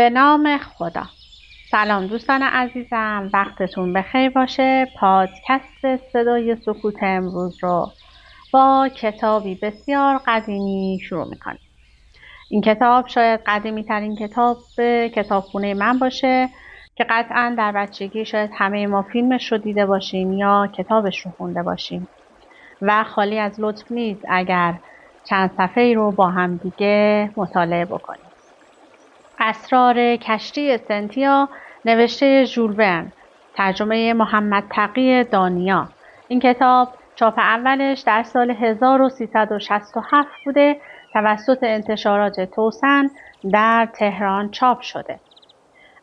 به نام خدا. سلام دوستان عزیزم، وقتتون بخیر باشه. پادکست صدای سکوت امروز رو با کتابی بسیار قدیمی شروع میکنیم. این کتاب شاید قدیمی ترین کتاب کتابخونه من باشه که قطعا در بچگی شاید همه ما فیلمش رو دیده باشیم یا کتابش رو خونده باشیم و خالی از لطف نیست اگر چند صفحه‌ای رو با هم دیگه مطالعه بکنیم. اسرار کشتی سنتیا، نوشته ژول ورن، ترجمه محمد تقی دانیا. این کتاب چاپ اولش در سال 1367 بوده، توسط انتشارات توسن در تهران چاپ شده.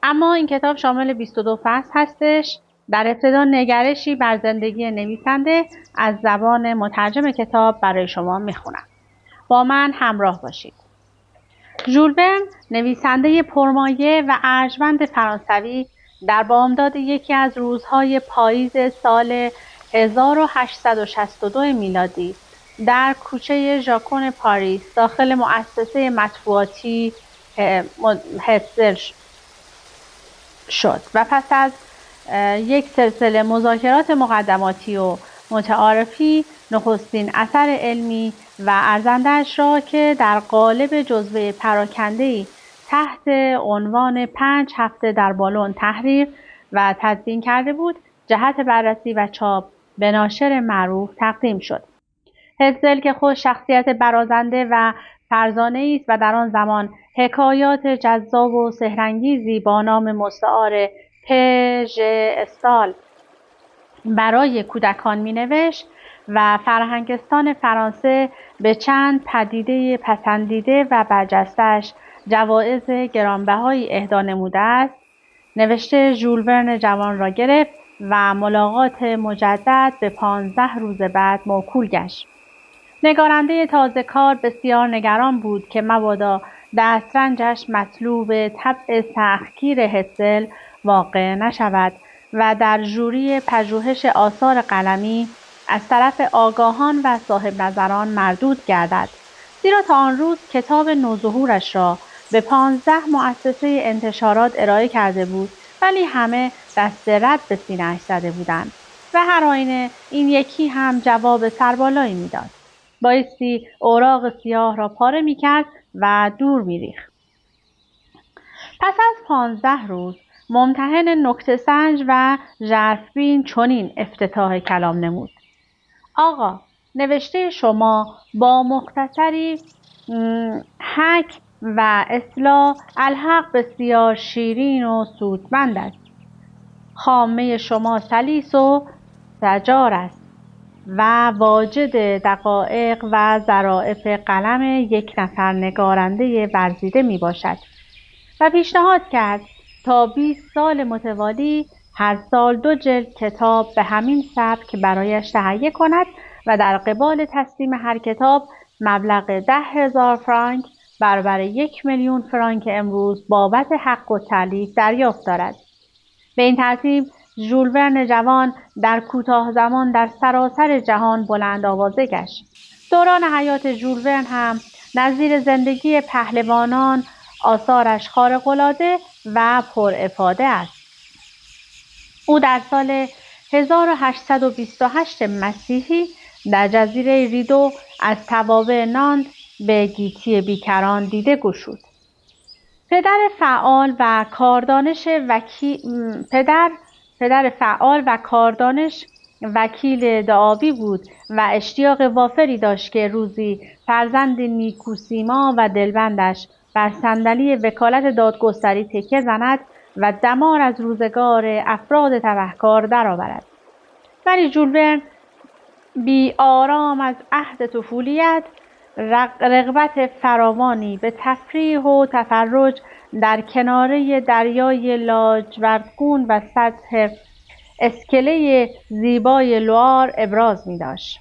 اما این کتاب شامل 22 فصل هستش. در ابتدا نگرشی بر زندگی نویسنده از زبان مترجم کتاب برای شما میخونم. با من همراه باشید. ژول ورن، نویسنده پرمایه و ارجمند فرانسوی، در بامداد یکی از روزهای پاییز سال 1862 میلادی در کوچه ژاکن پاریس داخل مؤسسه مطبوعاتی حفظ شد و پس از یک سلسله مذاکرات مقدماتی و متعارفی نخستین اثر علمی و ارزنده‌اش را که در قالب جزوه پراکنده‌ای تحت عنوان 5 هفته در بالون تحریر و تدوین کرده بود، جهت بررسی و چاپ به ناشر معروف تقدیم شد. هتزل که خود شخصیت برازنده و فرزانه‌ای است و در آن زمان حکایات جذاب و سحرانگیزی با نام مستعار پژ استال برای کودکان می‌نوشت و فرهنگستان فرانسه به چند پدیده پسندیده و برجسته‌اش جوایز گرانبهایی اهدا نموده است، نوشته ژول ورن جوان را گرفت و ملاقات مجدد به 15 روز بعد موکول گشت. نگارنده تازه کار بسیار نگران بود که مبادا دسترنجش مطلوب طبع سختگیر هتزل واقع نشود و در ژوری پژوهش آثار قلمی از طرف آگاهان و صاحب نظران مردود گردد، زیرا تا آن روز کتاب نوظهورش را به 15 مؤسسه انتشارات ارائه کرده بود، ولی همه دست رد به سینه‌اش زده بودند و هر آینه این یکی هم جواب سربالایی میداد. بایستی اوراق سیاه را پاره می‌کرد و دور می‌ریخت. پس از 15 روز ممتحن نکته‌سنج و ژرفبین چنین افتتاح کلام نمود: آقا، نوشته شما با مختصری حک و اصلاح الحق بسیار شیرین و سودمند است. خامه شما سلیس و سجار است و واجد دقایق و ظرافت قلم یک نفر نگارنده ورزیده می باشد و پیشنهاد کرد تا 20 سال متوالی هر سال 2 جلد کتاب به همین سبک برایش تهیه کند و در قبال تسلیم هر کتاب مبلغ 10,000 فرانک برابر 1,000,000 فرانک امروز بابت حق التألیف دریافت دارد. به این ترتیب ژول ورن جوان در کوتاه زمان در سراسر جهان بلند آوازه گشت. دوران حیات ژول ورن هم نظیر زندگی پهلوانان، آثارش خارق‌العاده و پرافاده است. او در سال 1828 مسیحی در جزیره ریدو از توابع ناند به گیتی بیکران دیده گشود. پدر فعال و کاردانش وکیل دعاوی بود و اشتیاق وافری داشت که روزی فرزند نیکوسیما و دلبندش بر صندلی وکالت دادگستری تکیه زند و دمار از روزگار افراد تبهکار درآورد. ولی ژول ورن بی آرام از عهد طفولیت رغبت فراوانی به تفریح و تفرج در کناره دریای لاجوردگون و سطح اسکله زیبای لوار ابراز می داشت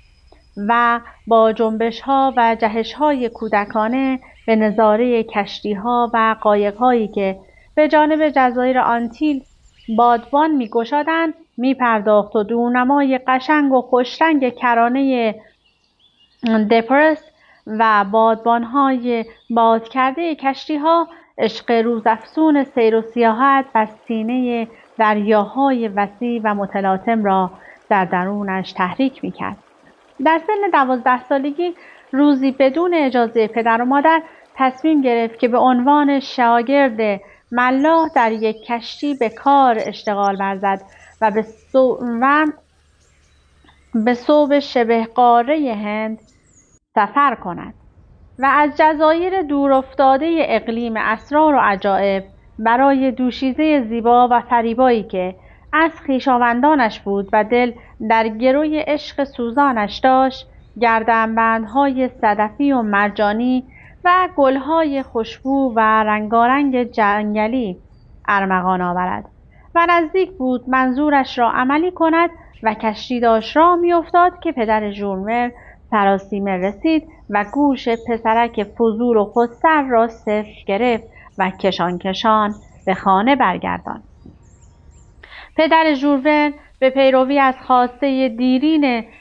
و با جنبش‌ها و جهش‌های کودکانه به نظاره کشتی‌ها و قایق‌هایی که به جانب جزایر آنتیل بادبان می‌گشادند می‌پرداخت و دورنمای قشنگ و خوشرنگ کرانه دپرس و بادبان‌های باد کرده کشتی‌ها عشق روزافزون سیر و سیاحت بر سینه دریاهای وسیع و متلاطم را در درونش تحریک می‌کرد. در سن 12 سالگی روزی بدون اجازه پدر و مادر تصمیم گرفت که به عنوان شاگرد ملاح در یک کشتی به کار اشتغال ورزد و به صوب شبه قاره هند سفر کند و از جزایر دورافتاده اقلیم اسرار و عجایب برای دوشیزه زیبا و فریبایی که از خویشاوندانش بود و دل در گروی عشق سوزانش داشت، گردنبندهای صدفی و مرجانی و گلهای خوشبو و رنگارنگ جنگلی ارمغان آورد و نزدیک بود منظورش را عملی کند و کشتی داشت راه میافتاد که پدر ژولور سراسیمه رسید و گوش پسرک فضول و خودسر را صفر گرفت و کشان کشان به خانه برگرداند. پدر ژولور به پیروی از خواسته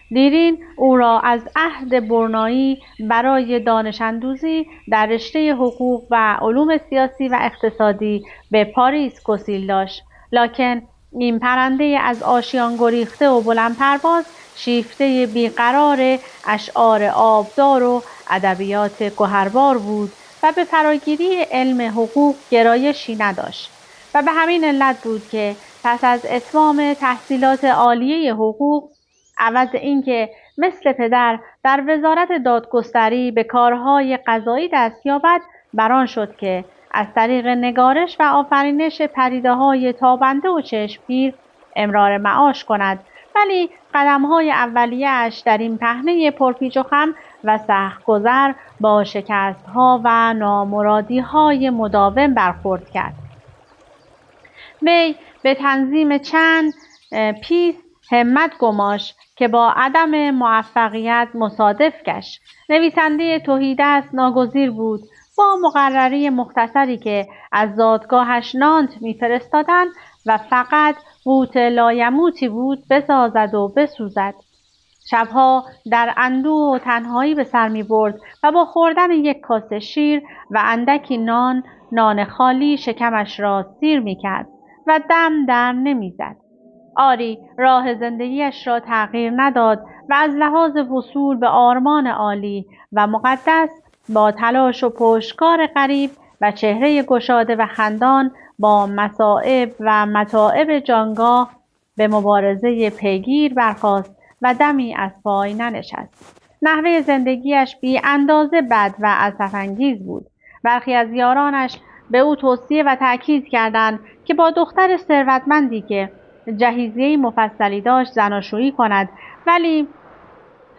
دیرین او را از عهد برنایی برای دانش اندوزی در رشته حقوق و علوم سیاسی و اقتصادی به پاریس گسیل داشت، لکن این پرنده از آشیان گریخته و بلند پرواز شیفته بیقرار اشعار آبدار و ادبیات گوهربار بود و به فراگیری علم حقوق گرایشی نداشت و به همین علت بود که پس از اتمام تحصیلات عالیه حقوق، عوض اینکه مثل پدر در وزارت دادگستری به کارهای قضایی دست یابد، بران شد که از طریق نگارش و آفرینش پدیده‌های تابنده و چشمگیر امرار معاش کند، ولی قدم‌های اولیه‌اش در این پهنه پرپیچ و خم و سخت‌گذر با شکست‌ها و نامرادی‌های مداوم برخورد کرد. وی به تنظیم چند پیس همت گماشت که با عدم موفقیت مصادف گشت. نویسنده تهیدست ناگزیر بود با مقرری مختصری که از دادگاهش نانت می‌فرستادند و فقط قوت لایموتی بود بسازد و بسوزد. شبها در اندوه و تنهایی به سر می برد و با خوردن یک کاسه شیر و اندکی نان خالی شکمش را سیر می کرد و دم در نمی زد. آری، راه زندگیش را تغییر نداد و از لحاظ وصول به آرمان عالی و مقدس با تلاش و پشتکار غریب و چهره گشاده و خندان با مصائب و متاعب جانگاه به مبارزه پیگیر برخاست و دمی از پای ننشست. نحوه زندگیش بی اندازه بد و اسف‌انگیز بود. برخی از یارانش به او توصیه و تأکید کردند که با دختر ثروتمندی که جهیزیه مفصلی داشت زناشویی کند، ولی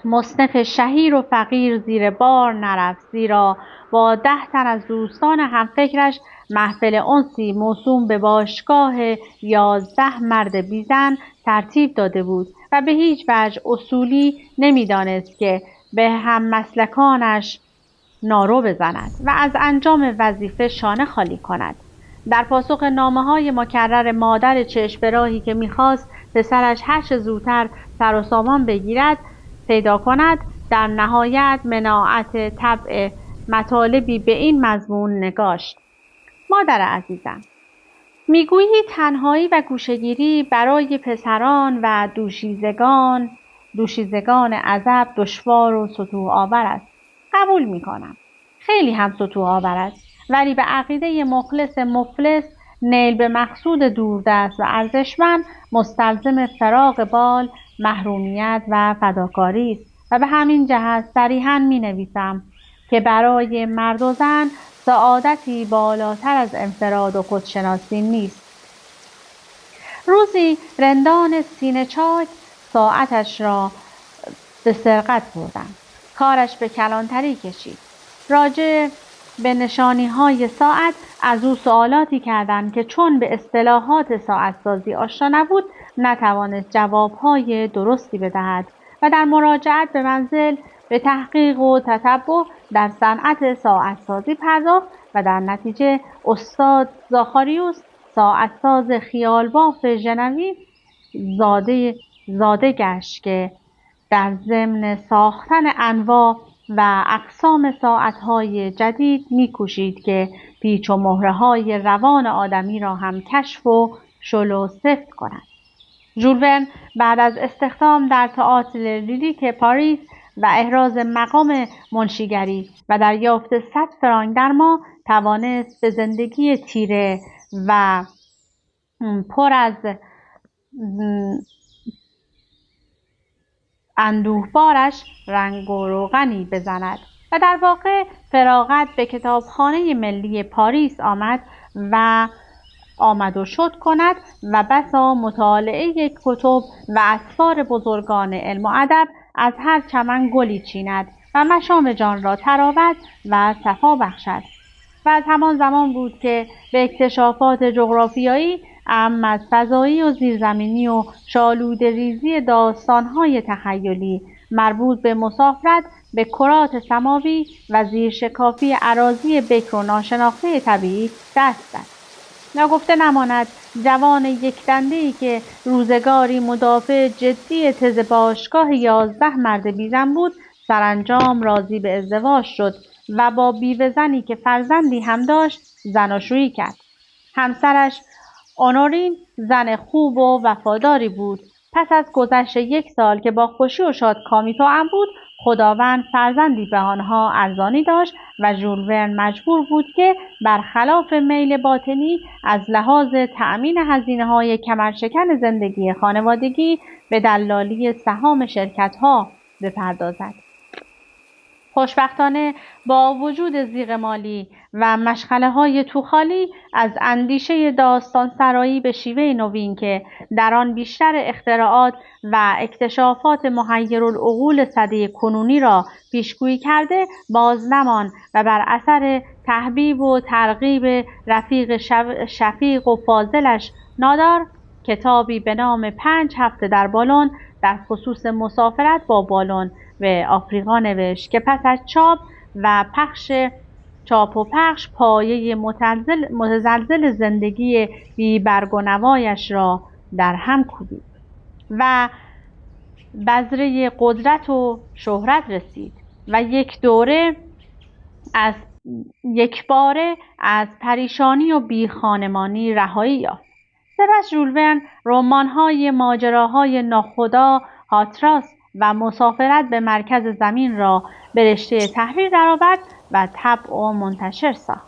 مصنف شهیر و فقیر زیر بار نرفت، زیرا با 10 تن از دوستان همفکرش محفل انسی موسوم به باشگاه 11 مرد بیزن ترتیب داده بود و به هیچ وجه اصولی نمی‌دانست که به هم مسلکانش نارو بزند و از انجام وظیفه شانه خالی کند. در پاسخ نامه‌های مکرر مادر چشم به راهی که می‌خواست پسرش هر چه زودتر سر و سامان بگیرد پیدا کند، در نهایت مناعت طبع مطالبی به این مضمون نگاشت: مادر عزیزم، میگویی تنهایی و گوشه‌گیری برای پسران و دوشیزگان عزب دشوار و ستوه آور است. قبول می‌کنم، خیلی هم ستوه آور است، ولی به عقیده مفلس نیل به مقصود دوردست و ارزشمند مستلزم فراق بال، محرومیت و فداکاری است و به همین جهت صریحاً می‌نویسم که برای مرد و زن سعادتی بالاتر از انفراد و خودشناسی نیست. روزی رندان سینه چاک ساعتش را به سرقت بردند. کارش به کلانتری کشید. راجع به نشانی‌های ساعت از او سوالاتی کردند که چون به اصطلاحات ساعتسازی آشنا نبود نتوانست جوابهای درستی بدهد و در مراجعت به منزل به تحقیق و تتبع در صنعت ساعتسازی پرداخت و در نتیجه استاد زاخاریوس ساعتساز خیالباف ژنوی زاده گشت که در ضمن ساختن انواع و اقسام ساعتهای جدید می‌کوشید که پیچ و مهره‌های روان آدمی را هم کشف و شل و سفت کند. ژول ورن بعد از استخدام در تئاتر لیریک پاریس و احراز مقام منشیگری و دریافت 100 فرانک در ماه توانست به زندگی تیره و پر از اندوهبارش رنگ و روغنی بزند و در واقع فراغت به کتابخانه ملی پاریس آمد و شد کند و بسا مطالعه کتب و اسفار بزرگان علم و ادب از هر چمن گلی چیند و مشام جان را تراوت و صفا بخشد. و از همان زمان بود که به اکتشافات جغرافیایی اعم از فضایی و زیرزمینی و شالوده ریزی داستانهای تخیلی مربوط به مسافرت به کرات سماوی و زیرشکافی اراضی بکر و ناشناخته طبیعی دست زد. نگفته نماند جوان یکدنده‌ای که روزگاری مدافع جدی تز باشگاه 11 مرد بیزن بود سرانجام راضی به ازدواج شد و با بیوه زنی که فرزندی هم داشت زناشویی کرد. همسرش آنورین زن خوب و وفاداری بود. پس از گذشت 1 سال که با خوشی و شادکامی توأم بود خداوند فرزندی به آنها ارزانی داشت و ژول ورن مجبور بود که برخلاف میل باطنی از لحاظ تأمین هزینه‌های کمرشکن زندگی خانوادگی به دلالی سهام شرکت‌ها بپردازد. خوشبختانه با وجود زیغ مالی و مشغله‌های توخالی از اندیشه داستان سرایی به شیوه نوین که در آن بیشتر اختراعات و اکتشافات محیرالعقول سده کنونی را پیشگویی کرده باز نمان و بر اثر تحبیب و ترغیب رفیق شفیق و فاضلش نادار کتابی به نام 5 هفته در بالون در خصوص مسافرت با بالون به آفریقا نوشت که پس از چاپ و پخش پایه متزلزل زندگی بی برگ و نوایش را در هم کوبید و بذره قدرت و شهرت رسید و یکباره از پریشانی و بیخانمانی رهایی یافت. سپس ژول ورن رمان‌های ماجراهای ناخدا، هاتراس و مسافرت به مرکز زمین را به رشته تحریر درآورد و طبع و منتشر ساخت.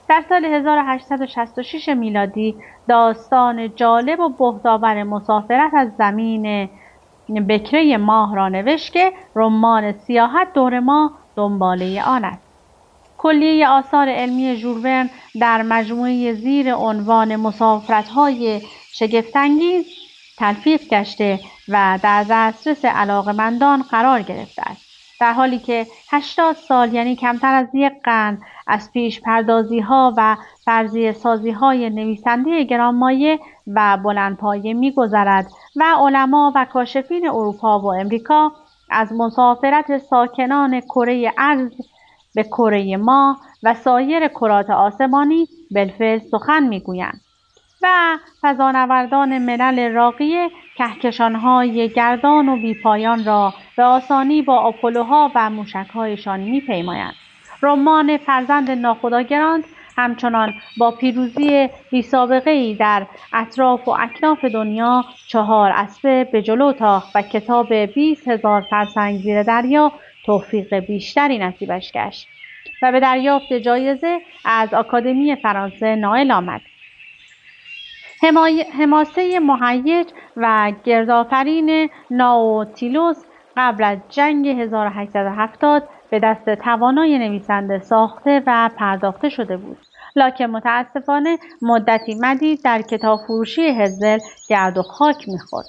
در سال 1866 میلادی داستان جالب و بهت‌آور مسافرت از زمین بکره ماه را نوشت که رمان سیاحت دور ماه دنباله آن است. کلیه آثار علمی ژول ورن در مجموعه زیر عنوان مسافرت‌های شگفت‌انگیز تلفیق گشته و در دسترس علاقه‌مندان قرار گرفته است، در حالی که 80 سال یعنی کمتر از 1 قرن از پیش پردازی‌ها و فرضیه سازی‌های نویسنده گرانمایه و بلندپایه می‌گذرد و علما و کاشفین اروپا و امریکا از مسافرت ساکنان کره ارض به کره ماه و سایر کرات آسمانی بالفعل سخن می‌گویند و فضانوردان ملل راقیه کهکشان‌های گردان و بیپایان را به آسانی با آپولوها و موشک‌هایشان می‌پیمایند. رمان فرزند ناخداگراند همچنان با پیروزی بی‌سابقه‌ای در اطراف و اکناف دنیا 4 اسبه به جلو تاخت و کتاب 20,000 فرسنگ زیر دریا توفیق بیشتری نصیبش گشت و به دریافت جایزه از آکادمی فرانسه نائل آمد. حماسه مهیج و گردآفرین ناوتیلوس قبل از جنگ 1870 به دست توانای نویسنده ساخته و پرداخته شده بود، لکن متاسفانه مدتی مدید در کتاب فروشی هزل گرد و خاک می‌خورد.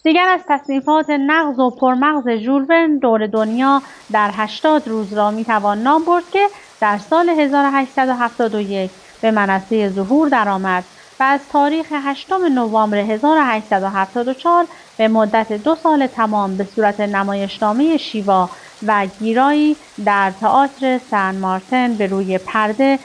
دیگر از تصنیفات نغز و پرمغز ژول ورن دور دنیا در 80 روز را میتوان نام برد که در سال 1871 به منصه ظهور درآمد و از تاریخ 8 نوامبر 1874 به مدت 2 سال تمام به صورت نمایشنامه شیوا و گیرایی در تئاتر سن مارتن به روی پرده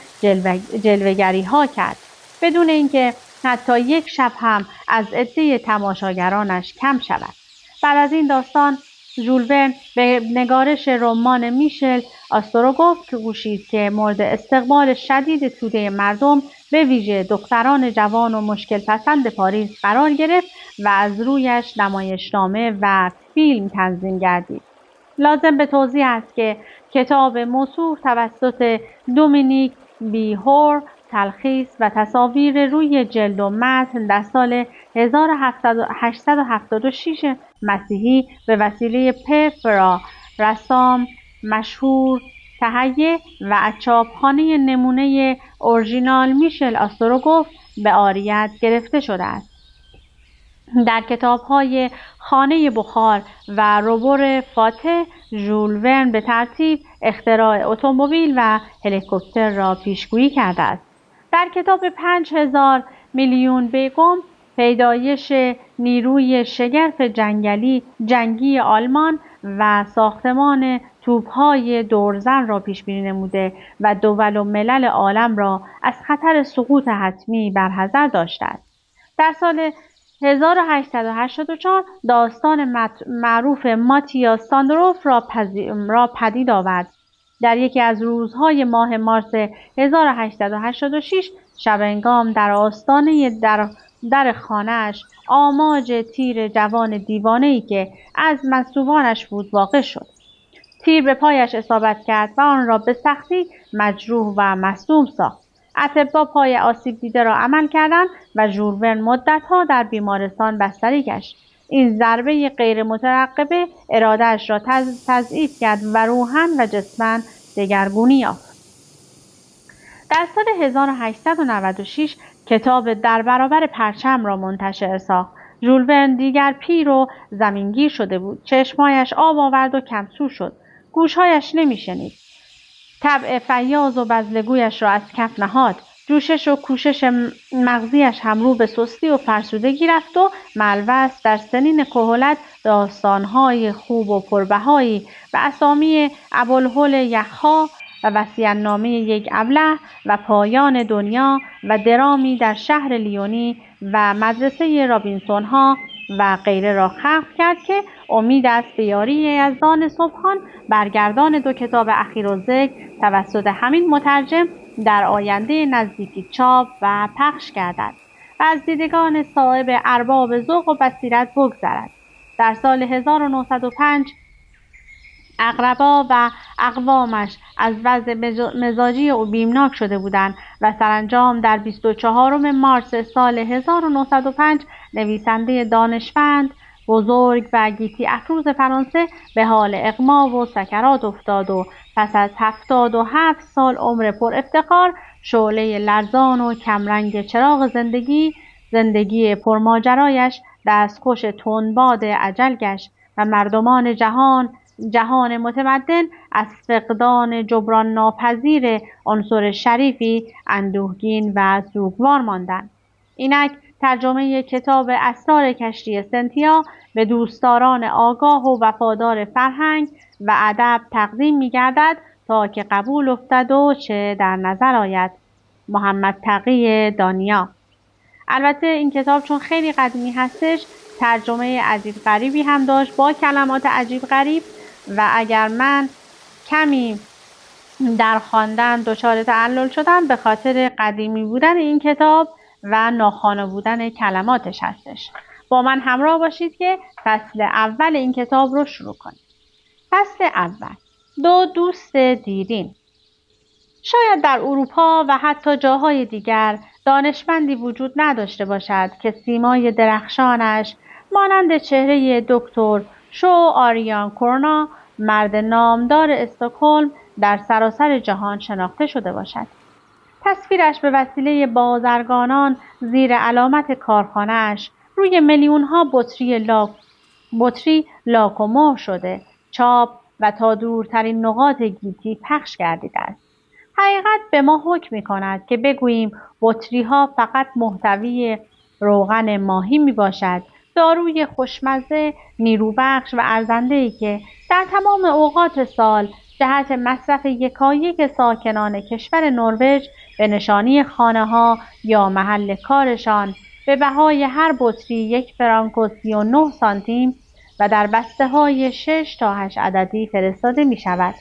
جلوه‌گری ها کرد، بدون اینکه حتی 1 شب هم از عده تماشاگرانش کم شود. بعد از این داستان ژول ورن به نگارش رمان میشل آستروگوف کوشید که مورد استقبال شدید توده مردم به ویژه دختران جوان و مشکل پسند پاریس قرار گرفت و از رویش نمایشنامه و فیلم تنظیم گردید. لازم به توضیح است که کتاب موسوم توسط دومینیک بی هور تلخیص و تصاویر روی جلد و متن در سال 1876 مسیحی به وسیله پفرا رسام مشهور تهیه و از چاپخانه نمونه اورژینال میشل آستروگوف به عاریت گرفته شده است. در کتاب‌های خانه بخار و روبور فاتح، ژول ورن به ترتیب اختراع اتومبیل و هلیکوپتر را پیشگویی کرده است. در کتاب 5000 میلیون بیگم پیدایش نیروی شگرف جنگی آلمان و ساختمان توپ‌های دورزن را پیش‌بینی نموده و دول و ملل عالم را از خطر سقوط حتمی برحذر داشته است. در سال 1884 داستان معروف ماتیا ساندروف را پدید آورد. در یکی از روزهای ماه مارس 1886 شبانگام در آستانه در خانه‌اش آماج تیر جوان دیوانه‌ای که از مصلوبانش بود واقع شد. تیر به پایش اصابت کرد و آن را به سختی مجروح و مصدوم ساخت. اطباء پای آسیب دیده را عمل کردند و ژول ورن مدت‌ها در بیمارستان بستری گشت. این ضربه غیر مترقبه اراده‌اش را تضعیف کرد و روحاً و جسماً دگرگونی یافت. در سال 1896 کتاب در برابر پرچم را منتشر ساخت. ژول ورن دیگر پیر و زمینگیر شده بود. چشمایش آب آورد و کمسو شد. گوشهایش نمی‌شنید. طبع فیاض و بزلگویش را از کف نهاد. جوشش و کوشش مغزیش هم رو به سستی و فرسودگی رفت و ملوث در سنین کهولت داستانهای خوب و پربهایی و اسامی ابوالهول یخا و وصیت‌نامه یک ابله و پایان دنیا و درامی در شهر لیونی و مدرسه رابینسون ها و غیره را خلق کرد که امید است به یاری یزدان سبحان برگردان دو کتاب اخیرالذکر توسط همین مترجم در آینده نزدیکی چاپ و پخش گردد و از دیدگان صاحب ارباب ذوق و بصیرت بگذرد. در سال 1905 اقربا و اقوامش از وضع مزاجی او بیمناک شده بودند و سرانجام در 24 مارس سال 1905 نویسنده دانشمند بزرگ و گیتی افروز فرانسه به حال اغما و سکرات افتاد و پس از 77 سال عمر پر افتخار شعله لرزان و کمرنگ چراغ زندگی پرماجرایش دستخوش تندباد اجل گشت و مردمان جهان متمدن از فقدان جبران ناپذیر عنصر شریفی اندوهگین و سوگوار ماندند. اینک ترجمه کتاب اسرار کشتی سنتیا به دوستداران آگاه و وفادار فرهنگ و ادب تقدیم می‌گردد تا که قبول افتد و چه در نظر آید. محمد تقی دانیا. البته این کتاب چون خیلی قدیمی هستش ترجمه عجیب غریبی هم داشت با کلمات عجیب غریب و اگر من کمی در خواندن دچار تعلل شدم به خاطر قدیمی بودن این کتاب و ناخوانده بودن کلماتش هستش. با من همراه باشید که فصل اول این کتاب رو شروع کنیم. فصل اول. دو دوست دیرین. شاید در اروپا و حتی جاهای دیگر دانشمندی وجود نداشته باشد که سیمای درخشانش مانند چهره دکتر شو آریان کورنا مرد نامدار استکهلم در سراسر جهان شناخته شده باشد. تصویرش به وسیله بازرگانان زیر علامت کارخانه‌اش روی میلیون‌ها بطری لاک و مهر شده، چاپ و تا دورترین نقاط گیتی پخش گردیده است. حقیقت به ما حکم می‌کند که بگوییم بطری‌ها فقط محتوی روغن ماهی میباشد، داروی خوشمزه، نیروبخش و ارزنده‌ای که در تمام اوقات سال جهت مصرف یکایک ساکنان کشور نروژ به نشانی خانه‌ها یا محل کارشان به بهای هر بطری 1 فرانک و 39 سانتیم و در بسته‌های 6 تا 8 عددی فرستاده می شود.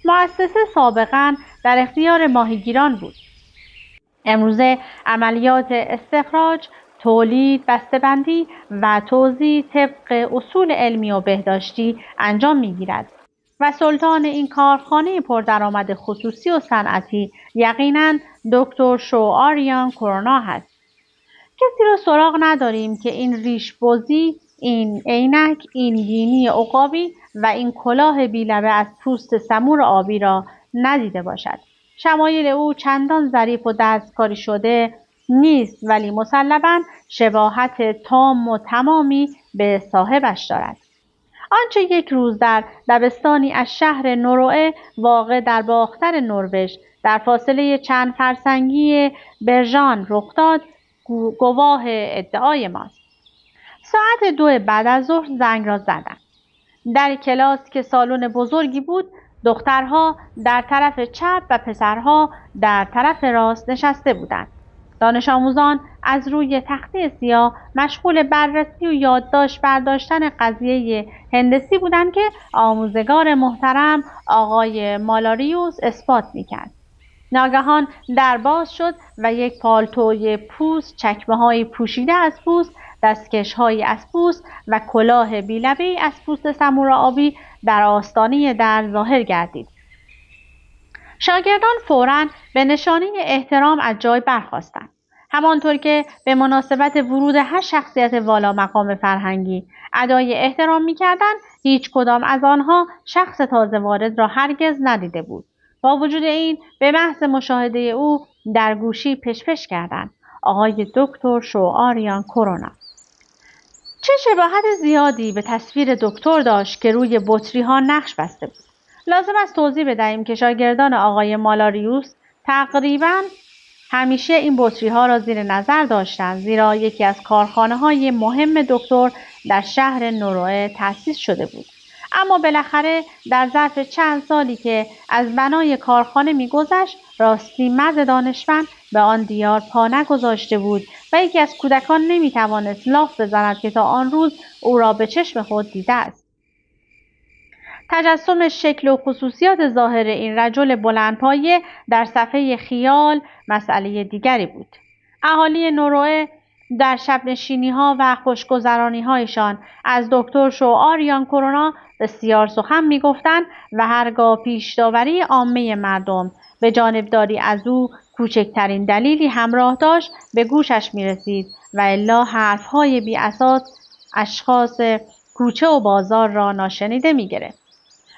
مؤسسه سابقاً در اختیار ماهیگیران بود. امروزه عملیات استخراج، تولید، بسته‌بندی و توزیع طبق اصول علمی و بهداشتی انجام می‌گیرد و سلطان این کارخانه پردرآمد خصوصی و صنعتی یقیناً دکتر شو آریان کرونا هست. کسی را سراغ نداریم که این ریش‌بزی، این عینک، این گینی عقابی و این کلاه بی‌لبه از پوست سمور آبی را ندیده باشد. شمایل او چندان ظریف و دستکاری شده نیست، ولی مسلماً شباهت تام و تمامی به صاحبش دارد. آنچه یک روز در دبستانی از شهر نوروئه واقع در باختر نروژ در فاصله چند فرسنگی برژان رخ داد گواه ادعای ماست. ساعت 2 بعد از ظهر زنگ را زدند. در کلاس که سالن بزرگی بود، دخترها در طرف چپ و پسرها در طرف راست نشسته بودند. دانش آموزان از روی تخته سیاه مشغول بررسی و یادداشت برداشتن قضیه هندسی بودند که آموزگار محترم آقای مالاریوس اثبات می‌کرد. ناگهان در باز شد و یک پالتوی پوست، چکمه‌های پوشیده از پوست، دستکش‌هایی از پوست و کلاه بی‌لبه‌ای از پوست سمور آبی در آستانه در ظاهر گردید. شاگردان فوراً به نشانه احترام از جای برخاستند. همانطور که به مناسبت ورود هر شخصیت والا مقام فرهنگی ادای احترام می‌کردند، هیچ کدام از آنها شخص تازه وارد را هرگز ندیده بود. با وجود این به محض مشاهده او در گوشی پشپش کردند: آقای دکتر شو آریان کرونا. چه شباهت زیادی به تصویر دکتر داشت که روی بطری‌ها نقش بسته بود. لازم است توضیح بدهیم که شاگردان آقای مالاریوس تقریباً همیشه این بطری‌ها را زیر نظر داشتند، زیرا یکی از کارخانه‌های مهم دکتر در شهر نوروئه تأسیس شده بود. اما بالاخره در ظرف چند سالی که از بنای کارخانه می‌گذشت، راستی مرد دانشمند به آن دیار پا نگذاشته بود و یکی از کودکان نمی‌توانست لاف بزند که تا آن روز او را به چشم خود دیده است. تجسم شکل و خصوصیات ظاهر این رجل بلندپایه در صفحه خیال مسئله دیگری بود. اهالی نوروئه در شب‌نشینی‌ها و خوشگذرانی‌هایشان از دکتر شو آریان کرونا بسیار سخن می‌گفتند و هرگاه پیش‌داوری عامه مردم به جانبداری از او کوچکترین دلیلی همراه داشت به گوشش می‌رسید و الا حرف‌های بی‌اساس اشخاص کوچه و بازار را ناشنیده می‌گرفت.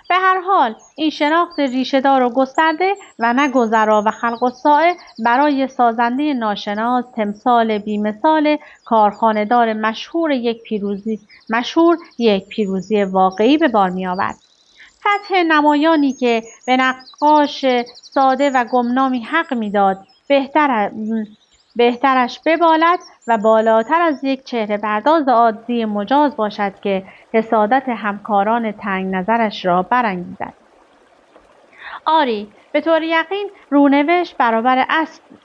به هر حال این شناخت ریشه‌دار و گسترده و نه گذرا و خلق الساعه برای سازنده ناشناس تمثال بی‌مثال کارخانه‌دار مشهور یک پیروزی واقعی به بار می‌آورد. فتح نمایانی که به نقاش ساده و گمنامی حق می‌داد بهترش ببالد و بالاتر از یک چهره پرداز عادی مجاز باشد که حسادت همکاران تنگ نظرش را برانگیزد. آری، به طور یقین رونوشت برابر اصل بود.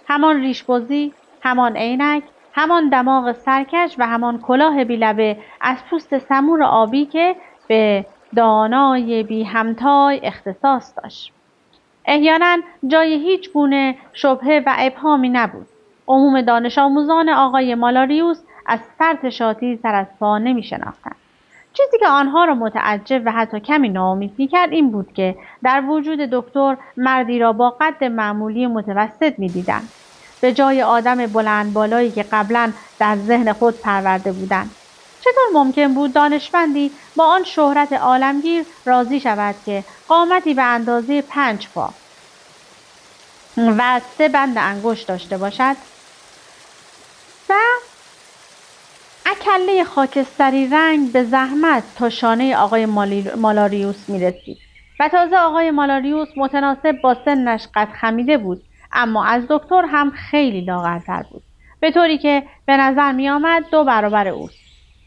همان ریش‌بزی، همان عینک، همان دماغ سرکش و همان کلاه بی‌لبه از پوست سمور آبی که به دانای بی همتای اختصاص داشت. احیانا جای هیچ گونه شبهه و ابهامی نبود. عموم دانش آموزان آقای مالاریوس از فرط شاطی سر از پا نمی شناختند. چیزی که آنها را متعجب و حتی کمی ناامید می‌کرد این بود که در وجود دکتر مردی را با قد معمولی متوسط می‌دیدند، به جای آدم بلند بالایی که قبلا در ذهن خود پرورده بودند. چطور ممکن بود دانشمندی با آن شهرت عالمگیر راضی شود که قامتی به اندازه 5 پا و 3 بند انگشت داشته باشد و اکله خاکستری رنگ به زحمت تا شانه آقای مالاریوس می رسید و تازه آقای مالاریوس متناسب با سنش قد خمیده بود، اما از دکتر هم خیلی لاغرتر بود، به طوری که به نظر می آمد 2 برابر اوست.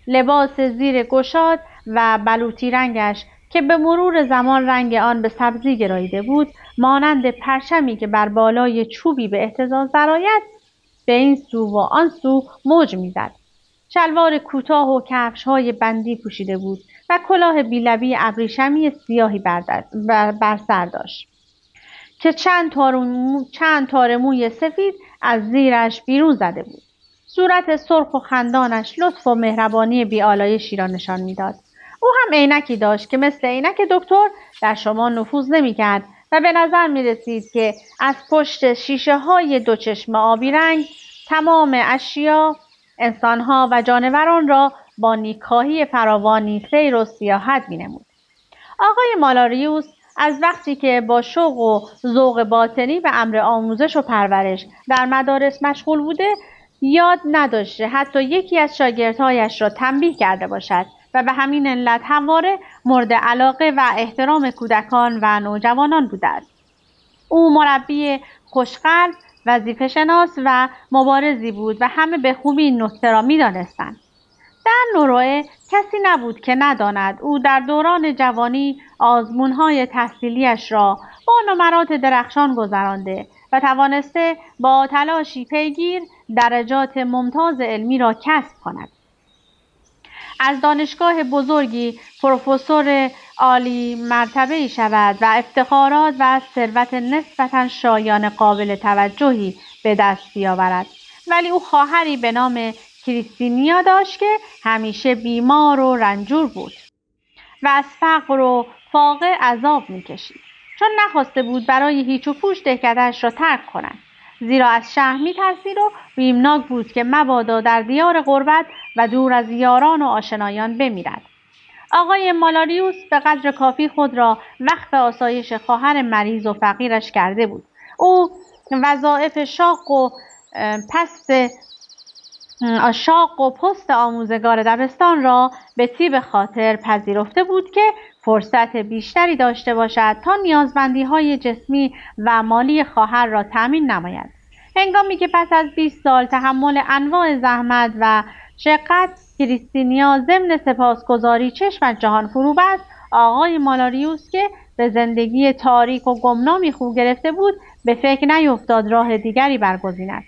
لباس زیر گشاد و بلوطی رنگش که به مرور زمان رنگ آن به سبزی گراییده بود، مانند پرچمی که بر بالای چوبی به اهتزاز درآید به این سو و آن سو موج می‌زد. شلوار کوتاه و کفش‌های بندی پوشیده بود و کلاه بی‌لبی ابریشمی سیاهی بر سر داشت که چند تار موی سفید از زیرش بیرون زده بود. صورت سرخ و خندانش لطف و مهربانی بی‌آلایشی را نشان می‌داد. او هم عینکی داشت که مثل عینک دکتر در شما نفوذ نمی‌کرد و به نظر می‌رسید که از پشت شیشه‌های دو چشم آبی رنگ تمام اشیا، انسان‌ها و جانوران را با نیکخواهی فراوانی سیر و سیاحت می‌نمود. آقای مالاریوس از وقتی که با شوق و ذوق باطنی به امر آموزش و پرورش در مدارس مشغول بوده، یاد نداشته حتی یکی از شاگردهایش را تنبیه کرده باشد و به همین علت همواره مورد علاقه و احترام کودکان و نوجوانان بوده است. او مربی خوشقلب، وظیفه‌شناس و مبارزی بود و همه به خوبی این نکته را می‌دانستند. در نروئه کسی نبود که نداند او در دوران جوانی آزمون‌های تحصیلیش را با نمرات درخشان گذرانده و توانسته با تلاشی پیگیر درجات ممتاز علمی را کسب کند. از دانشگاه بزرگی پروفسور عالی مرتبه‌ای شود و افتخارات و ثروت نسبتاً شایان قابل توجهی به دست بیاورد. ولی او خواهری به نام کریستینیا داشت که همیشه بیمار و رنجور بود و از فقر و فاقه عذاب می‌کشید، چون نخواسته بود برای هیچ و پوچ دهکده‌اش را ترک کند، زیرا از شهر می‌ترسید و بیمناک بود که مبادا در دیار غربت و دور از یاران و آشنایان بمیرد. آقای مالاریوس به قدر کافی خود را وقف آسایش خواهر مریض و فقیرش کرده بود. او وظایف شاق و پست آموزگار دبستان را به طیب خاطر پذیرفته بود که فرصت بیشتری داشته باشد تا نیازمندی‌های جسمی و مالی خواهر را تأمین نماید. هنگامی که پس از 20 سال تحمل انواع زحمت و شقت کریستینیا ضمن سپاسگزاری چشم از جهان فرو بست، آقای مالاریوس که به زندگی تاریک و گمنامی خو گرفته بود به فکر نیفتاد راه دیگری برگزیند.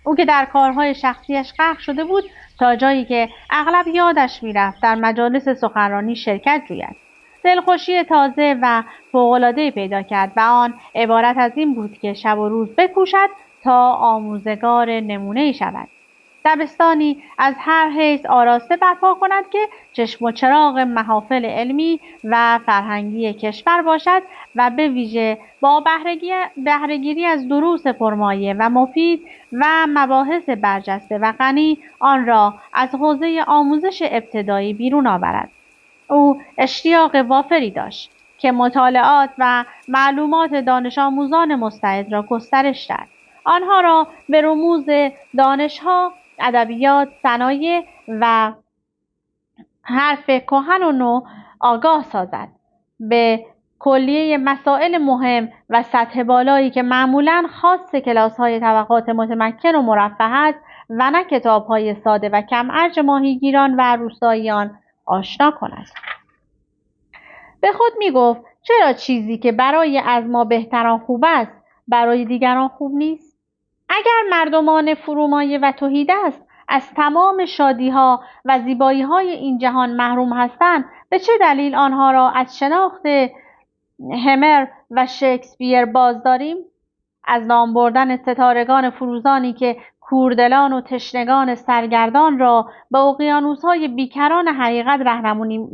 او که در کارهای شخصیش غرق شده بود تا جایی که اغلب یادش میرفت در مجالس سخنرانی شرکت جوید. دلخوشی تازه و فوق‌العاده‌ای پیدا کرد و آن عبارت از این بود که شب و روز بکوشد تا آموزگار نمونه‌ای شود. دبستانی از هر حیث آراسته برپا کند که چشم و چراغ محافل علمی و فرهنگی کشور باشد و به ویژه با بهره‌گیری از دروس پرمایه و مفید و مباحث برجسته و غنی آن را از حوزه آموزش ابتدایی بیرون آورد. او اشتیاق وافری داشت که مطالعات و معلومات دانش آموزان مستعد را گسترش دهد. آنها را به رموز دانش‌ها، ادبیات، صنایع و حرف کهن و نو آگاه سازد. به کلیه مسائل مهم و سطح بالایی که معمولاً خاص کلاس‌های طبقات متمکن و مرفه است و نه کتاب‌های ساده و کم ارج ماهیگیران و روستاییان آشنا کند. به خود می‌گفت چرا چیزی که برای از ما بهتران خوب است برای دیگران خوب نیست؟ اگر مردمان فرومایه و تهیدست از تمام شادی‌ها و زیبایی‌های این جهان محروم هستند، به چه دلیل آنها را از شناخت همر و شکسپیر باز داریم؟ از نام بردن ستارگان فروزانی که کوردلان و تشنگان سرگردان را به اقیانوس‌های بیکران حقیقت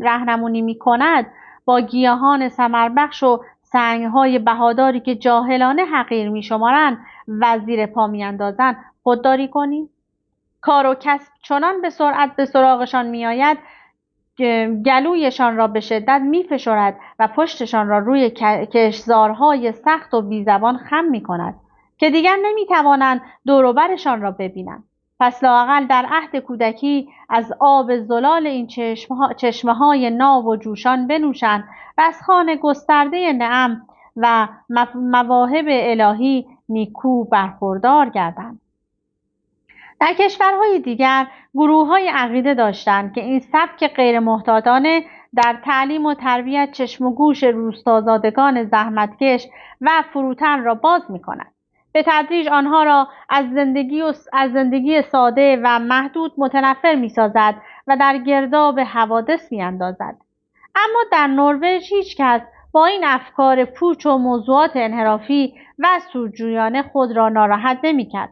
راهنمایی می‌کند، با گیاهان ثمربخش و سنگ‌های بهاداری که جاهلانه حقیر می‌شمارند و زیر پا می‌اندازند خودداری کنیم؟ کار و کسب چنان به سرعت به سراغشان می‌آید گلویشان را به شدت می‌فشارد و پشتشان را روی کشتزارهای سخت و بیزبان خم می‌کند که دیگر نمی‌توانند دور و برشان را ببینند. پس لااقل در عهد کودکی از آب زلال این چشمه‌های ناب و جوشان بنوشند و از خوان گسترده نعم و مواهب الهی نیکو برخوردار گردند. در کشورهای دیگر گروه‌های عقیده داشتند که این سبک غیر محتاطانه در تعلیم و تربیت چشم و گوش روستازادگان زحمتکش و فروتن را باز می‌کند. به تدریج آنها را از زندگی ساده و محدود متنفر می‌سازد و در گرداب حوادث می‌اندازد. اما در نروژ هیچ کس با این افکار پوچ و موضوعات انحرافی و سودجویانه خود را ناراحت نمی‌کرد.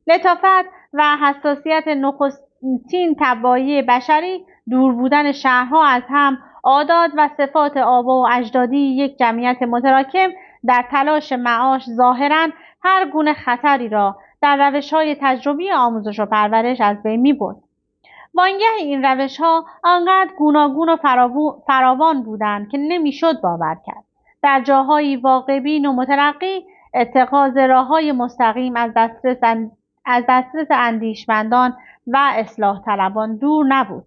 لطافت و حساسیت نخستین طبایع بشری، دور بودن شهرها از هم، عادات و صفات آبا و اجدادی یک جمعیت متراکم در تلاش معاش ظاهراً هر گونه خطری را در روش‌های تجربی آموزش و پرورش از بین می‌برد. وانگه این روش‌ها آنقدر گوناگون و فراوان بودند که نمی‌شد باور کرد. در جاهایی واقع‌بین و مترقی اتخاذ راه‌های مستقیم از دسترس اندیشمندان و اصلاح طلبان دور نبود.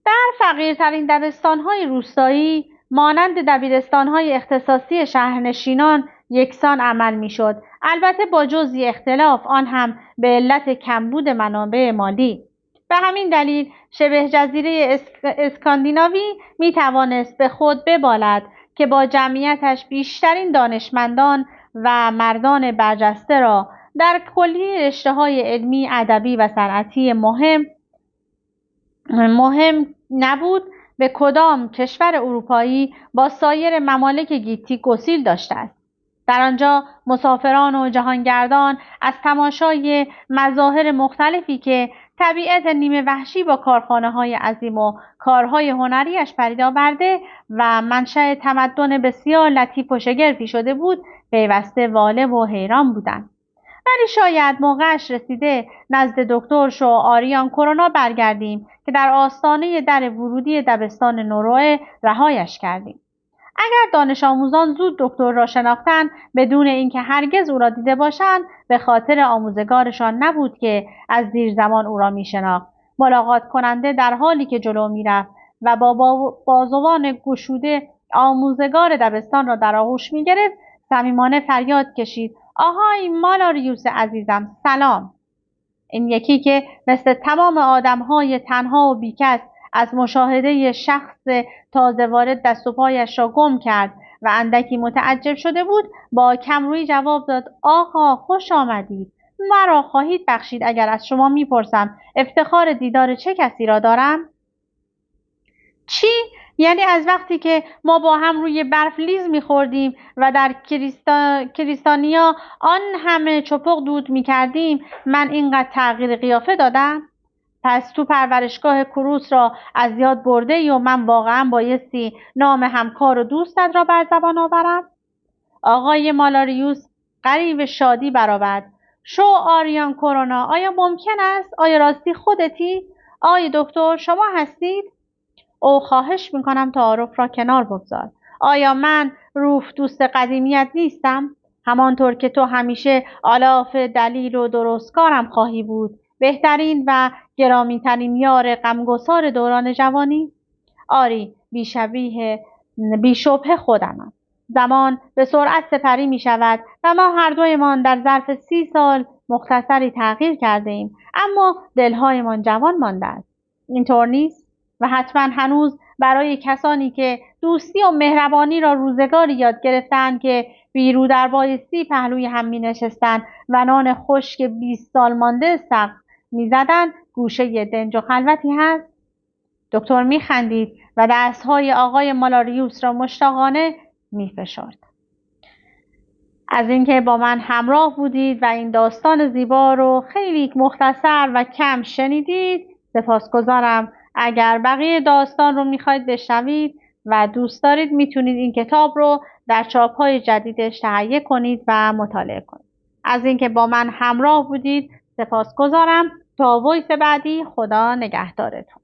در فقیرترین دبستان‌های روستایی مانند دبیرستان‌های اختصاصی شهرنشینان یکسان عمل می‌شد، البته با جزئی اختلاف، آن هم به علت کمبود منابع مالی. به همین دلیل شبه جزیره اسکاندیناوی می‌توانست به خود ببالد که با جمعیتش بیشترین دانشمندان و مردان برجسته را در کلیه رشته‌های علمی، ادبی و صنعتی مهم نبود به کدام کشور اروپایی با سایر ممالک گیتی گسیل داشته است. در آنجا مسافران و جهانگردان از تماشای مظاهر مختلفی که طبیعت نیمه وحشی با کارخانه‌های عظیم و کارهای هنریش پدید آورده و منشأ تمدن بسیار لطیف و شگرفی شده بود، پیوسته واله و حیران بودند. ولی شاید موقعش رسیده نزد دکتر شو آریان کرونا برگردیم که در آستانه در ورودی دبستان نروژ رهایش کردیم. اگر دانش آموزان زود دکتر را شناختند، بدون اینکه هرگز او را دیده باشند، به خاطر آموزگارشان نبود که از دیر زمان او را می‌شناخت. ملاقات کننده در حالی که جلو می‌رفت و با بازوان گشوده آموزگار دبستان را در آغوش می‌گرفت، صمیمانه فریاد کشید: آهای مالاریوس عزیزم، سلام! این یکی که مثل تمام آدم‌های تنها و بیکس از مشاهده شخص تازه وارد دست و پایش را گم کرد و اندکی متعجب شده بود، با کمرویی جواب داد: آقا خوش آمدید. مرا خواهید بخشید اگر از شما میپرسم افتخار دیدار چه کسی را دارم؟ چی؟ یعنی از وقتی که ما با هم روی برف لیز می‌خوردیم و در کریستانیا آن همه چپق دود می‌کردیم من اینقدر تغییر قیافه دادم؟ پس تو پرورشگاه کروس را از یاد برده ای و من واقعا بایستی نام همکار و دوستت را بر زبان آورم؟ آقای مالاریوس غریو شادی برآورد. شو آریان کرونا، آیا ممکن است؟ آیا راستی خودتی؟ آقای دکتر شما هستید؟ او خواهش میکنم تعارف را کنار بگذار. آیا من روف دوست قدیمیت نیستم؟ همانطور که تو همیشه آلاف دلیل و درستکارم خواهی بود، بهترین و گرامی‌ترین یار غمگسار دوران جوانی؟ آری، بیشبه خودمم. زمان به سرعت سپری می شود و ما هر دویمان در ظرف 30 سال مختصری تغییر کرده ایم، اما دلهایمان جوان مانده است. اینطور نیست؟ و حتما هنوز برای کسانی که دوستی و مهربانی را روزگاری یاد گرفتند که بیرو در بایستی پهلوی هم می نشستند و نان خشک 20 سال مانده سقف می زدند گوشه دنج و خلوتی هست؟ دکتر می خندید و دستهای آقای مالاریوس را مشتاقانه می فشرد. از اینکه با من همراه بودید و این داستان زیبا رو خیلی مختصر و کم شنیدید سپاسگزارم. اگر بقیه داستان رو میخواید بشنوید و دوست دارید میتونید این کتاب رو در چاپ‌های جدیدش تهیه کنید و مطالعه کنید. از اینکه با من همراه بودید سپاسگزارم. تا وایس بعدی، خدا نگهدارتون.